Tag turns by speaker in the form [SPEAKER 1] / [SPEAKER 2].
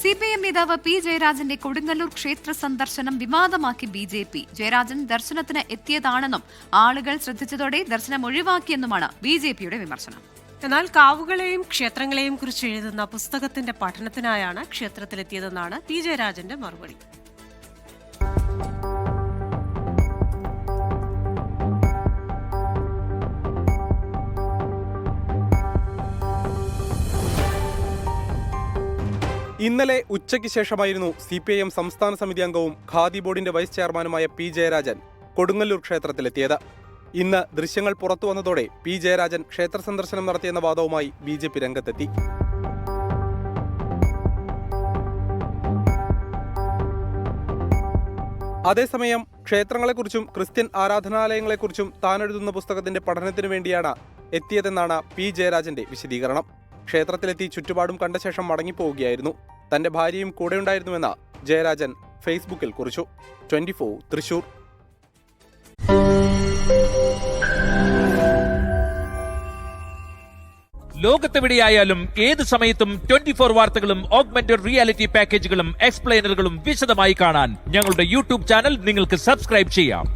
[SPEAKER 1] CPM നേതാവ് P ജയരാജന്റെ കൊടുങ്ങല്ലൂർ ക്ഷേത്ര സന്ദർശനം വിവാദമാക്കി BJP. ജയരാജൻ ദർശനത്തിന് എത്തിയതാണെന്നും ആളുകൾ ശ്രദ്ധിച്ചതോടെ ദർശനം ഒഴിവാക്കിയെന്നുമാണ് BJPയുടെ വിമർശനം.
[SPEAKER 2] എന്നാൽ കാവുകളെയും ക്ഷേത്രങ്ങളെയും കുറിച്ച് എഴുതുന്ന പുസ്തകത്തിന്റെ പഠനത്തിനായാണ് ക്ഷേത്രത്തിലെത്തിയതെന്നാണ് പി ജയരാജന്റെ മറുപടി.
[SPEAKER 3] ഇന്നലെ ഉച്ചയ്ക്ക് ശേഷമായിരുന്നു CPIM സംസ്ഥാന സമിതി അംഗവും ഖാദി ബോർഡിന്റെ വൈസ് ചെയർമാനുമായ പി ജയരാജൻ കൊടുങ്ങല്ലൂർ ക്ഷേത്രത്തിലെത്തിയത്. ഇന്ന് ദൃശ്യങ്ങൾ പുറത്തു വന്നതോടെ പി ജയരാജൻ ക്ഷേത്ര സന്ദർശനം നടത്തിയെന്ന വാദവുമായി BJP രംഗത്തെത്തി. അതേസമയം ക്ഷേത്രങ്ങളെക്കുറിച്ചും ക്രിസ്ത്യൻ ആരാധനാലയങ്ങളെക്കുറിച്ചും താൻ എഴുതുന്ന പുസ്തകത്തിന്റെ പഠനത്തിനു വേണ്ടിയാണ് എത്തിയതെന്നാണ് പി ജയരാജന്റെ വിശദീകരണം. ക്ഷേത്രത്തിലെത്തി ചുറ്റുപാടും കണ്ട ശേഷം മടങ്ങിപ്പോവുകയായിരുന്നു. തന്റെ ഭാര്യയും കൂടെയുണ്ടായിരുന്നുവെന്ന് ജയരാജൻ ഫേസ്ബുക്കിൽ കുറിച്ചു. 24 തൃശൂർ.
[SPEAKER 4] ലോകത്തെവിടെയായാലും ഏത് സമയത്തും 24 വാർത്തകളും ഓഗ്മെന്റഡ് റിയാലിറ്റി പാക്കേജുകളും എക്സ്പ്ലെയിനറുകളും വിശദമായി കാണാൻ ഞങ്ങളുടെ YouTube ചാനൽ നിങ്ങൾക്ക് സബ്സ്ക്രൈബ് ചെയ്യാം.